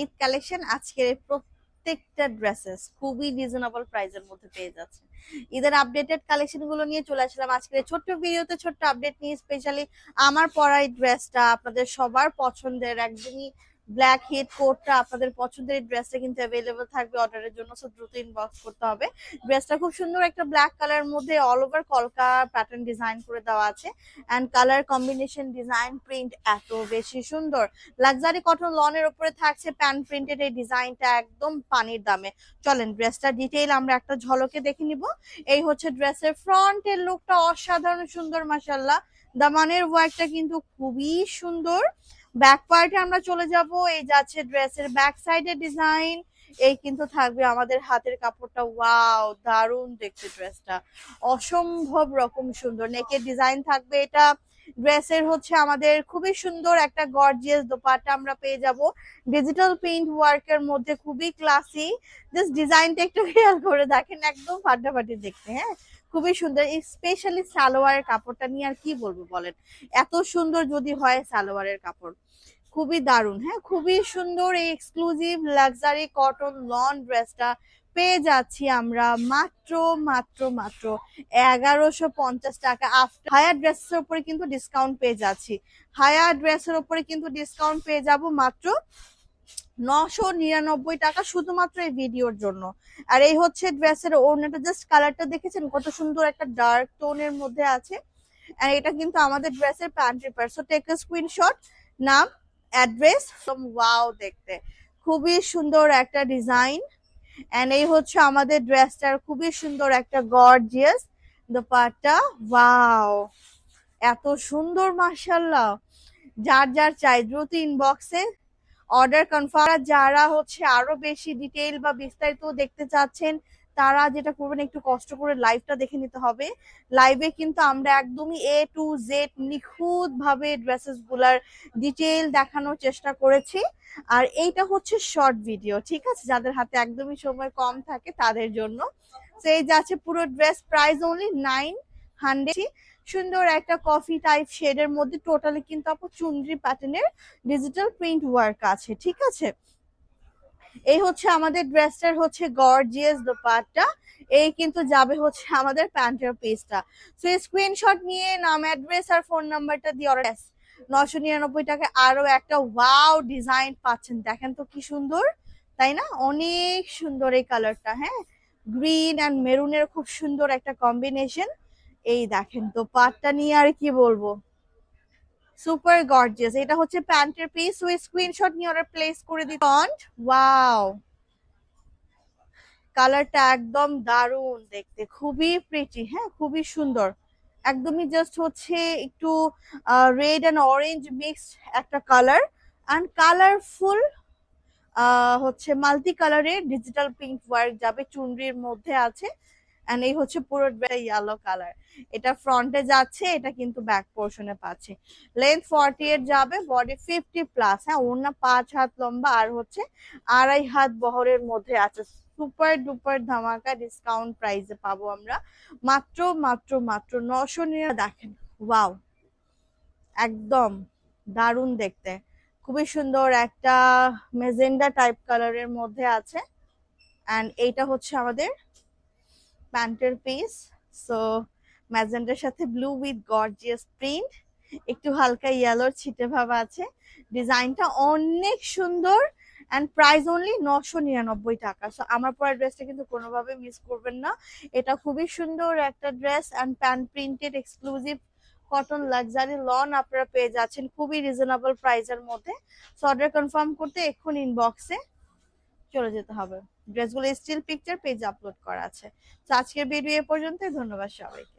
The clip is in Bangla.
ঈদ কালেকশন আজকের প্রত্যেকটা ড্রেসেস খুবই রিজনেবল প্রাইসের মধ্যে পেয়ে যাচ্ছে। ঈদের আপডেটেড কালেকশন গুলো নিয়ে চলে আসলাম আজকের ছোট্ট ভিডিওতে, ছোট্ট আপডেট নিয়ে। স্পেশালি আমার পরা এই ড্রেসটা আপনাদের সবার পছন্দের, একদমই ব্ল্যাক হিট কোটটা আপনাদের পছন্দের এই ড্রেসটা কিন্তু অ্যাভেলেবল থাকবে অর্ডারের জন্য, সো দ্রুত ইনবক্স করতে হবে। ড্রেসটা খুব সুন্দর একটা ব্ল্যাক কালার মধ্যে অল ওভার কলকা প্যাটার্ন ডিজাইন করে দেওয়া আছে, and colour combination, design, print এত বেশি সুন্দর। লাক্সারি কটন লনের উপরে থাকছে প্যান্ট প্রিন্টেড এই ডিজাইনটা একদম পানির দামে। চলেন ড্রেসটা ডিটেইল আমরা একটা ঝলকে দেখে নিব। এই হচ্ছে ড্রেসের ফ্রন্টের লুকটা অসাধারণ সুন্দর, মাশাআল্লাহ। দামানের ওয়ার্কটা কিন্তু খুবই সুন্দর। ব্যাক পার্টে আমরা চলে যাব, এই যাচ্ছে ড্রেসের ব্যাক সাইডের ডিজাইন। এই কিন্তু থাকবে আমাদের হাতের কাপড়টা, ওয়াও দারুণ দেখতে ড্রেসটা, অসম্ভব রকম সুন্দর। নেকের ডিজাইন থাকবে এটা। ড্রেসের হচ্ছে আমাদের খুবই সুন্দর একটা গর্জিয়াস দোপাট্টা আমরা পেয়ে যাব ডিজিটাল প্রিন্ট ওয়ার্কের মধ্যে, খুবই ক্লাসি। জাস্ট ডিজাইনটা একটু খেয়াল করে দেখেন, একদম ফাটাফাটি দেখতে। হ্যাঁ, খুবই সুন্দর। স্পেশালি সালোয়ারের কাপড়টা নিয়ে আর কি বলবো বলেন, এত সুন্দর যদি হয় সালোয়ারের কাপড়, খুবই দারুণ। হ্যাঁ, খুবই সুন্দর। এই এক্সক্লুসিভ লাক্সারি কটন লন ড্রেসটা পেয়ে যাচ্ছি আমরা মাত্র মাত্র মাত্র 1150 টাকা। আফটার হায়ার ড্রেসের উপরে কিন্তু ডিসকাউন্ট পেয়ে যাচ্ছি, হায়ার ড্রেসের উপরে কিন্তু ডিসকাউন্ট পেয়ে যাব মাত্র 999 টাকা শুধুমাত্র এই ভিডিওর জন্য। আর এই হচ্ছে ড্রেসের ওড়নাটা, জাস্ট কালারটা দেখেছেন কত সুন্দর, একটা ডার্ক টোনের মধ্যে আছে। আর এটা কিন্তু আমাদের ড্রেসের pantry part, so take a screenshot, নাম, অ্যাড্রেস। ওয়াও দেখতে খুবই সুন্দর একটা ডিজাইন। এন্ড এই হচ্ছে আমাদের ড্রেসটার খুবই সুন্দর একটা গর্জিয়াস দোপাট্টা, ওয়াও এত সুন্দর, মাশাআল্লাহ। যার যার চাই দ্রুত ইনবক্সে অর্ডার কনফার্ম। যারা হচ্ছে আরো বেশি ডিটেইল বা বিস্তারিত দেখতে চাচ্ছেন তারা যেটা করবেন, একটু কষ্ট করে লাইভটা দেখে নিতে হবে। লাইভে কিন্তু আমরা একদমই এ টু জেড নিখুঁত ভাবে ড্রেসেস গুলার ডিটেইল দেখানোর চেষ্টা করেছি। আর এইটা হচ্ছে শর্ট ভিডিও, ঠিক আছে, যাদের হাতে একদমই সময় কম থাকে তাদের জন্য। সেই যাচ্ছে পুরো ড্রেস প্রাইস অনলি 900। সুন্দর একটা কফি টাইপ শেডের মধ্যে, টোটালি কিন্তু আপু চুনরি প্যাটার্নের ডিজিটাল প্রিন্ট ওয়ার্ক আছে, ঠিক আছে। এই হচ্ছে আমাদের ড্রেসটার হচ্ছে গর্জিয়াস দোপাট্টা। এই কিন্তু যাবে হচ্ছে আমাদের প্যান্টের পিসটা। সো স্ক্রিনশট নিয়ে নাম, অ্যাড্রেস আর ফোন নাম্বারটা দিয়ে অর্ডার। 999 টাকায় আরো একটা ওয়াও ডিজাইন পাচ্ছেন, দেখেন তো কি সুন্দর, তাই না? অনেক সুন্দর এই কালারটা। হ্যাঁ, গ্রিন অ্যান্ড মেরুনের খুব সুন্দর একটা কম্বিনেশন। এই দেখেন তো পাটটা নিয়ে আর কি বলবো, সুপার গর্জিয়াস। এটা হচ্ছে প্যান্টের পিস, ওই স্ক্রিনশট নিয়ে অর্ডার প্লেস করে দিন। ফন্ট, ওয়াও কালারটা একদম দারুণ দেখতে, খুবই প্রিটি। হ্যাঁ, খুবই সুন্দর, একদমই জাস্ট হচ্ছে একটু রেড অ্যান্ড অরেঞ্জ মিক্সড একটা কালার, অ্যান্ড কালারফুল হচ্ছে মাল্টি কালারের ডিজিটাল পিঙ্ক ওয়ার্ক যাবে, চুনরির মধ্যে আছে। এন্ড এই হচ্ছে পুরো ইয়েলো কালার। এটা ফ্রন্টে যাচ্ছে, এটা কিন্তু ব্যাক পোর্শনে পাচ্ছে। লেন্থ 48 যাবে, বডি 50 প্লাস। হ্যাঁ, ওড়না 5 হাত লম্বা আর হচ্ছে 2.5 হাত বহরের মধ্যে আছে। সুপার ডুপার ধামাকা ডিসকাউন্ট প্রাইসে পাবো আমরা মাত্র মাত্র মাত্র 900। দেখেন, ওয়াও একদম দারুণ দেখতে, খুবই সুন্দর একটা মেজেন্ডা টাইপ কালারের মধ্যে আছে। এন্ড এইটা হচ্ছে আমাদের প্যান্টের পিস। সো ম্যাজেন্ডার সাথে ব্লু উইথ গর্জিয়াস প্রিন্ট, একটু হালকা ইয়েলোর ছিটে ভাব আছে। ডিজাইনটা অনেক সুন্দর, এন্ড প্রাইস অনলি 999 টাকা। সো আমার পরা ড্রেসটা কিন্তু কোনোভাবে মিস করবেন না। এটা খুবই সুন্দর একটা dress, and pant printed exclusive cotton luxury lawn আপনারা পেয়ে যাচ্ছেন খুবই রিজনেবল প্রাইসের মধ্যে। সো অর্ডার কনফার্ম করতে এক্ষুনি ইনবক্সে চলে যেতে হবে। ড্রেসগুলো স্টিল পিকচার পেজে আপলোড করা আছে। তো আজকের ভিডিও এ পর্যন্ত, ধন্যবাদ সবাইকে।